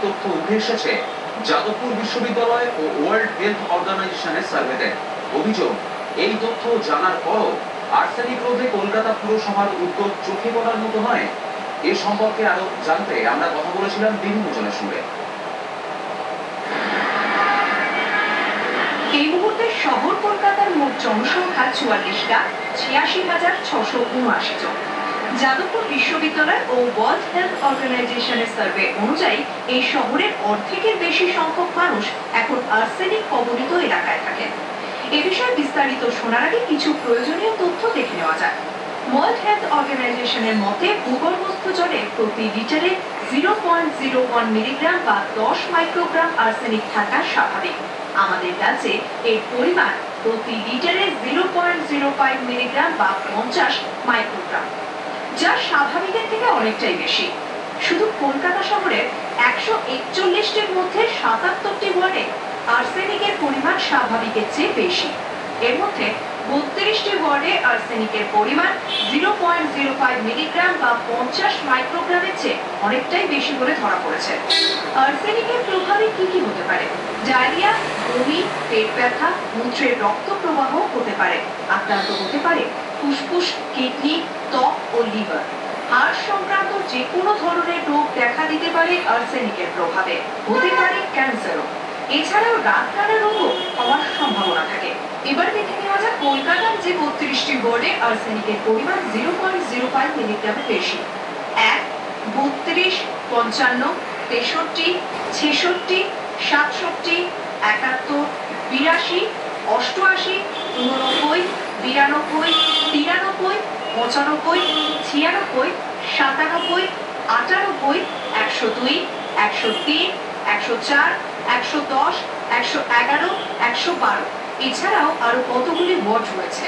তথ্য উঠে এসেছে যাদবপুর বিশ্ববিদ্যালয় ও ওয়ার্ল্ড হেলথ অর্গানাইজেশনের সার্ভেতে। অভিযোগ, এই তথ্য জানার পরও আর্সেনিক রোধে কলকাতা পুরসভার উদ্যোগ চোখে পড়ার মতো নয়। এ সম্পর্কে আরো জানতে আমরা কথা বলেছিলাম বিভিন্ন জনের সঙ্গে। এই মুহূর্তে শহর কলকাতার মোট জনসংখ্যা ৪৪,৮৬,৬৭৯ জন। যাদবপুর বিশ্ববিদ্যালয় ও ওয়ার্ল্ড হেলথ অর্গানাইজেশনের সার্ভে অনুযায়ী এই শহরের অর্ধেকের বেশি সংখ্যক মানুষ এখন আর্সেনিক কবলিত এলাকায় থাকেন। এ বিষয়ে বিস্তারিত শোনার আগে কিছু প্রয়োজনীয় তথ্য দেখে নেওয়া যায়। ওয়ার্ল্ড হেলথ অর্গানাইজেশনের মতে ভূগর্ভস্থ জলে প্রতি লিটারে 0.01 মিলিগ্রাম বা 10 মাইক্রোগ্রাম আর্সেনিক থাকা স্বাভাবিক। আমাদের রাজ্যে এর পরিমাণ প্রতি লিটারে 0.05 মিলিগ্রাম বা 50 মাইক্রোগ্রাম, যা স্বাভাবিকের থেকে অনেকটাই বেশি। শুধু কলকাতা শহরের 141টির মধ্যে 77টি ওয়ার্ডে আর্সেনিকের পরিমাণ স্বাভাবিকের চেয়ে বেশি। এর মধ্যে 32টি ওয়ার্ডে আর্সেনিকের পরিমাণ 0.05 মিলিগ্রাম বা 50 মাইক্রোগ্রামের চেয়ে অনেকটাই বেশি বলে ধরা পড়েছে। আর্সেনিকের প্রভাবে কি কি হতে পারে? ডায়রিয়া, বমি, পেট ব্যথা, মূত্রের রক্ত প্রবাহ হতে পারে। আক্রান্ত হতে পারে ফুসফুস, কিডনি, ত্বক ও লিভার। হার্ট সংক্রান্ত যে কোনো ধরনের রোগ দেখা দিতে পারে আর্সেনিকের প্রভাবে। হতে পারে ক্যান্সারও। এছাড়াও রাতকানা রোগও হওয়ার সম্ভাবনা থাকে। এবার দেখে নেওয়া যাক কলকাতার যে 32টি ওয়ার্ডে আর্সেনিকের পরিমাণ 0.05 মিলিগ্রামের বেশি। 1, 32, 55, 63, 66, 67, 71, 82, 88, 89, 92, 93, 95, 96, 97, 98, 102, 103, 104, 110, 111, 112। এছাড়াও আরো কতগুলি ওয়ার্ড রয়েছে।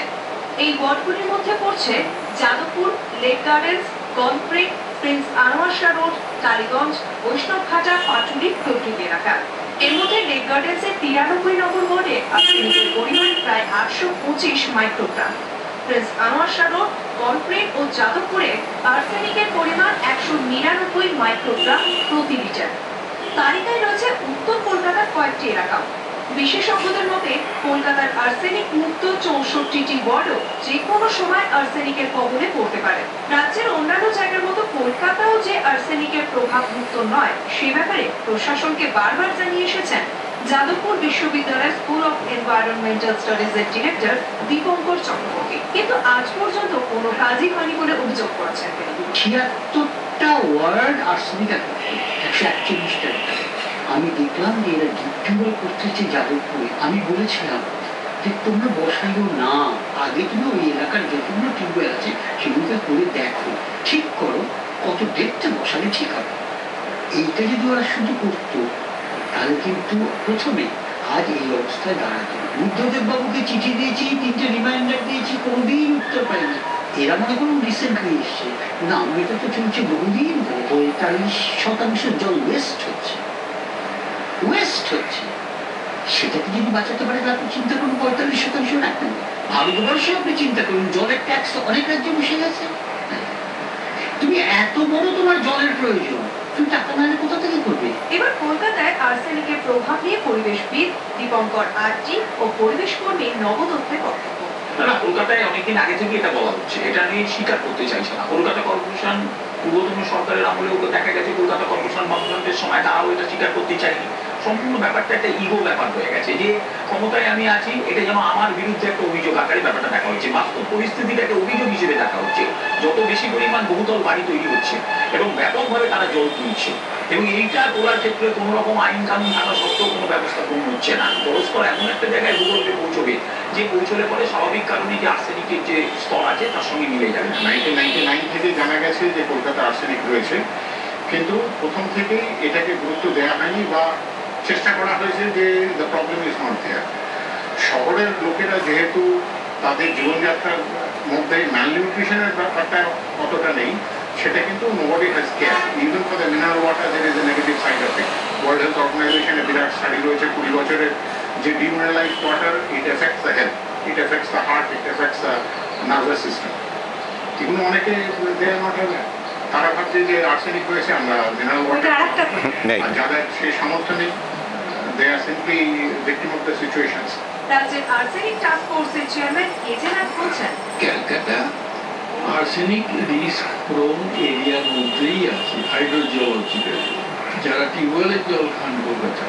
এই ওয়ার্ডগুলির মধ্যে পড়ছে যাদবপুর, লেক গার্ডেন্স, গনপ্রিট, প্রিন্স আনোয়ার শাহ রোড, টালিগঞ্জ, বৈষ্ণবঘাটা, পাটুলি প্রভৃতি এলাকা। এর মধ্যে লেক গার্ডেন্সের 93 নম্বর ওয়ার্ডে আর্সেনিকের পরিমাণ প্রায় 825 microgram. Prince Anwar Shah road, গনপ্রিট ও যাদবপুরে আর্সেনিকের পরিমাণ 199 মাইক্রোগ্রাম প্রতি লিটার। তালিকায় রয়েছে উত্তর কলকাতার কয়েকটি এলাকা। বিশেষজ্ঞদের মতে কলকাতার আর্সেনিক মুক্ত 64টি ওয়ার্ডও যে কোনো সময় আর্সেনিকের কবলে পড়তে পারে। রাজ্যের অন্যান্য জায়গার মতো কলকাতাও যে আর্সেনিকের প্রভাব মুক্ত নয় সে ব্যাপারে প্রশাসনকে বারবার জানিয়ে এসেছেন যাদবপুর বিশ্ববিদ্যালয়ের স্কুল অফ এনভায়রনমেন্টাল স্টাডিজের ডিরেক্টর দীপঙ্কর চক্রবর্তী, কিন্তু আজ পর্যন্ত কোনো কাজই হয়নি বলে অভিযোগ করেছেন তিনি। 76টা ওয়ার্ড আর্সেনিক 141টা। আমি দেখলাম যে এরা ডিপ্টিউবল করতেছে যাদবপুরে। আমি বলেছিলাম যে তোমরা বসাইও না, আগে তুমি ওই এলাকার যতগুলো টিউবওয়েল আছে সেগুলোকে করে দেখো, ঠিক করো কত ডেপথে বসালে ঠিক হবে। এইটা যদি ওরা শুধু করতো তাহলে কিন্তু প্রথমে আজ এই অবস্থায় দাঁড়াতো। বুদ্ধদেব বাবুকে চিঠি দিয়েছি, 3টে রিমাইন্ডার দিয়েছি, কোনোদিন উত্তর পাইনি। এরা মনে করুন রিসেন্টলি এসছে, না এটা তো চলছে বহুদিন ধরে। 43% জল ওয়েস্ট হচ্ছে। সেটাকে যদি বাঁচাতে পারে আপনি চিন্তা করুন 45% রাখবেন। ভারতবর্ষে আপনি চিন্তা করুন জলের ট্যাক্স অনেক রাজ্যে বসে গেছে। তুমি এত বড় তোমার জলের প্রয়োজন, তুমি টাকা নাহলে কোথা থেকে করবে? এবার কলকাতায় আর্সেনিকের প্রভাব নিয়ে পরিবেশবিদ দীপঙ্কর আরজি ও পরিবেশ কর্মী নবদত্তের বক্তব্য। কলকাতায় অনেকদিন আগে থেকে এটা বলা হচ্ছে, এটা নিয়ে স্বীকার করতে চাইছে না কলকাতা কর্পোরেশন। পূর্বতন সরকারের আমলেও দেখা গেছে কলকাতা কর্পোরেশন গভর্নমেন্টের সময় তারাও এটা স্বীকার করতে চায়নি। সম্পূর্ণ ব্যাপারটা একটা ইগো ব্যাপার হয়ে গেছে, যে ক্ষমতায় আমি আছি এটা যেন আমার বিরুদ্ধে একটা অভিযোগ আকারে ব্যাপারটা দেখা হচ্ছে। বাস্তব পরিস্থিতিটাকে অভিযোগ হিসেবে দেখা হচ্ছে। যত বেশি পরিমাণ বহুতল বাড়ি তৈরি হচ্ছে এবং ব্যাপকভাবে তারা জল তুলছে, এবং এইটা তোলার ক্ষেত্রে কোনো রকম আইন কানুন থাকা সত্ত্বেও কোনো ব্যবস্থা গ্রহণ হচ্ছে না। পরস্পর এমন একটা জায়গায় ভূগর্ভে পৌঁছবে যে পৌঁছলে পরে স্বাভাবিক কারণে যে আর্সেনিকের যে স্তর আছে তার সঙ্গে মিলে যাবে। 1999 থেকে জানা গেছে যে কলকাতা আর্সেনিক রয়েছে, কিন্তু প্রথম থেকেই এটাকে গুরুত্ব দেওয়া হয়নি বা চেষ্টা করা হয়েছে যে the problem is not there. শহরের লোকেরা যেহেতু তাদের জীবনযাত্রার মধ্যে ম্যালনিউট্রিশনের ব্যাপারটা অতটা নেই, সেটা কিন্তু nobody has care. Even for the mineral water there is a negative side of it. World health অর্গানাইজেশনে বিরাট স্টাডি রয়েছে 20 বছরের, যে demineralized water it affects the health, it affects the heart, it affects the nervous system. এগুলো অনেকে দে are not aware. তারা ভাবছে যে আর্সেনিক হয়েছে, আমরা মিনারেল ওইটা ওয়াটার, আরেকটা নেই। আর যাদের সেই সামর্থ্য নেই, they are simply victim of the situations. রাজ্যের আর্সেনিক টাস্ক ফোর্সের চেয়ারম্যান এজেনাথ বলছেন, ক্যালকাটা আর্সেনিক রিস্ক প্রোন এরিয়ার মধ্যেই আছে হাইড্রোজিওলজিক্যাল। যারা টিউবওয়েলের জল খান কলকাতা,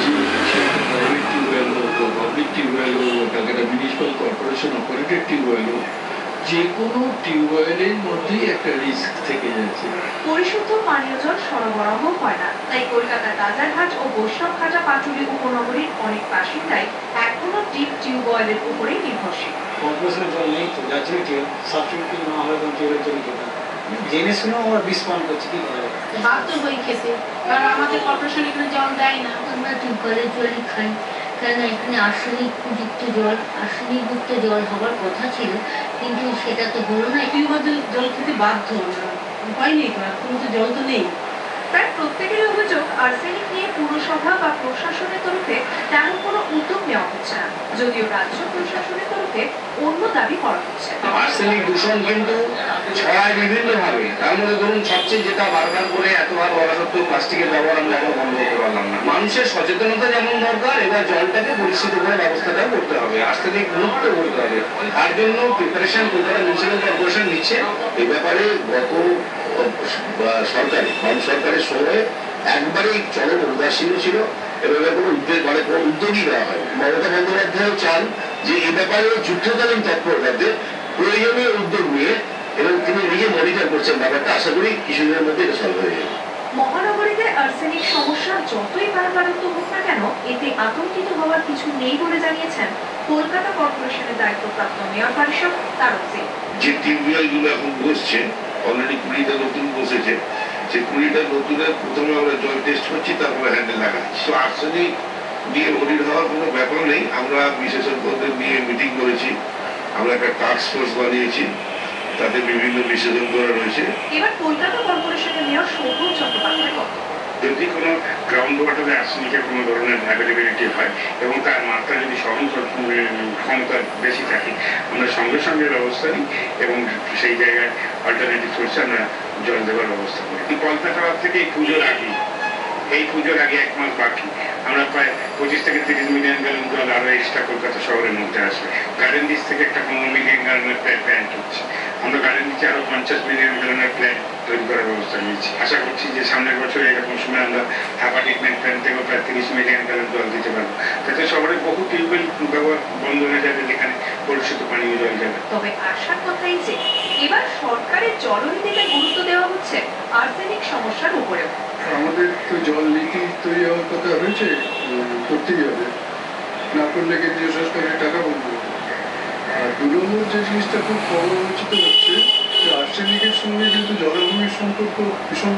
যে প্রাইভেট টিউবওয়েল হোক বা পাবলিক টিউবওয়েল হোক বা Calcutta municipal corporation operated tubewell হোক, যে কোনো টিউবওয়েলের মধ্যেই একটা রিস্ক থেকে যাচ্ছে। পরিশুদ্ধ পানীয় জল সরবরাহ হয় না, তাই কলকাতার রাজারহাট ও বৈষ্ণবঘাটা পাটুলি উপনগরীর অনেক বাসিন্দাই এখনো ডিপ টিউবওয়েলের উপরেই নির্ভরশীল। কর্পোরেশনের জল নেই তো, যার জন্য সাবস্টিটিউট না হলে তখন টিউবের জল খেতে জেনে শুনেও আমরা বিষ পান করছি, কি করা যাবে? বাধ্য হয়ে খেতে, কারণ আমাদের কর্পোরেশন এখানে জল দেয় না। আমরা টিউবওয়েলের জলই খাই, কেন এখানে আর্সেনিকযুক্ত জল, আর্সেনিকযুক্ত জল হবার কথা ছিল, কিন্তু সেটা তো হলো না। টিউবওয়েল জল খেতে বাধ্য আমরা, উপায় নেই তো, আর কোনো তো জল তো নেই। প্রায় প্রত্যেকেরই অভিযোগ আর্সেনিক নিয়ে পুরসভা বা প্রশাসনের তরফে তেমন কোনো উদ্যোগ নেওয়া হচ্ছে না, যদিও রাজ্য প্রশাসনের তরফে অন্য দাবি করা হচ্ছে। আর্সেনিক দূষণ কিন্তু ছড়ায় বিভিন্ন ভাবে। তার মধ্যে ধরুন সবচেয়ে যেটা বারবার করে এতবার বলা সত্ত্বেও প্লাস্টিকের ব্যবহার আমরা এখন বন্ধ করতে পারলাম না। মানুষের সচেতনতা যেমন দরকার, এবার জলটাকে পরিষ্কৃত করে ব্যবস্থাটা করতে হবে, আর্সেনিক মুক্ত করতে হবে। তার জন্য প্রিপারেশন কলকাতা মিউনিসিপ্যাল কর্পোরেশন নিচ্ছে। এই ব্যাপারে গত বাম সরকারের সময় একবারেই চরম উদাসীন ছিল, এভাবে কোনো উদ্যোগ মানে কোনো উদ্যোগই দেওয়া হয়। মমতা বন্দ্যোপাধ্যায় চান যে এই ব্যাপারে যুদ্ধকালীন তৎপরতাতে প্রয়োজনীয় উদ্যোগ নিয়ে, এবং তিনি নিজে মনিটর করছেন ব্যাপারটা। আশা করি কিছুদিনের মধ্যে এটা সলভ হয়ে যাবে। মহানগরীতে আর্সেনিক সমস্যা যতই বাড়াবাড়ন্ত হোক না কেন, এতে আতঙ্কিত হওয়ার কিছু নেই বলে জানিয়েছেন কলকাতা কর্পোরেশনের দায়িত্বপ্রাপ্ত মেয়র পরিষদ তারক সিং। যে টিউবওয়েল গুলো এখন বসছে, অলরেডি 20টা নতুন বসেছে, সেই 20টা নতুনের প্রথমে আমরা জল টেস্ট করছি, তারপরে হ্যান্ডেল লাগাচ্ছি। তো আর্সেনিক নিয়ে হরির হওয়ার কোনো ব্যাপার নেই। আমরা বিশেষজ্ঞদের নিয়ে মিটিং করেছি, আমরা একটা টাস্ক ফোর্স বানিয়েছি, তাতে বিভিন্ন বিশেষজ্ঞরা রয়েছে। এবার কলকাতা কর্পোরেশনের মেয়র সৌগত চট্টোপাধ্যায় বলেন, যদি কোনো গ্রাউন্ড ওয়াটারে আর্সেনিকের কোনো ধরনের অ্যাভেলেবিলিটি হয় এবং তার মাত্রা যদি সহন ক্ষমতা বেশি থাকে, আমরা সঙ্গে সঙ্গে ব্যবস্থা নিই এবং সেই জায়গায় অল্টারনেটিভ সোর্সে আমরা জল দেওয়ার ব্যবস্থা করি। কলকাতা থেকে এই পুজোর আগে 1 মাস বাকি, আমরা প্রায় 25 থেকে 30 মিলিয়ন গ্যালন জল আরো এক্সট্রা কলকাতা শহরের মধ্যে আসবে। গার্ডেন ডিচ থেকে একটা 15 মিলিয়ন গ্যালনের প্ল্যান্ট হচ্ছে, আমরা গার্ডেন ডিচে আরো 50 মিলিয়ন গ্যালনের প্ল্যান্ট তৈরি করার ব্যবস্থা নিয়েছি। আশা করছি যে সামনের বছর এরকম সময় আমরা হাপা ট্রিটমেন্ট প্ল্যান্ট থেকেও প্রায় 30 মিলিয়ন গ্যালন জল দিতে পারবো, যাতে শহরের বহু টিউবওয়েল ব্যবহার বন্ধ হয়ে যাবে, যেখানে পরিশুদ্ধ পানীয় জল যাবে। তবে আশার কথাই যে এবার সরকারের জলনীতিতে গুরুত্ব দেওয়া হচ্ছে আর্সেনিক সমস্যার উপরেও। আমাদের তো জল নীতি তৈরি হওয়ার কথা হয়েছে, করতেই হবে, না করলে কেন্দ্রীয় সরকারের টাকা বন্ধ হবে। আর 2 নম্বর যে জিনিসটা খুব সমালোচিত হচ্ছে, যে আর্সেনিকের সঙ্গে কিন্তু জলাভূমির সম্পর্ক ভীষণ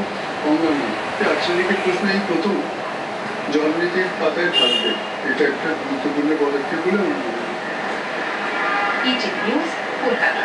অঙ্গাঙ্গ। আর্সেনিকের প্রশ্ন এই প্রথম জল নীতির পাতায় থাকবে, এটা একটা গুরুত্বপূর্ণ পদক্ষেপ বলে আমি মনে করি। ETV news, Kolkata.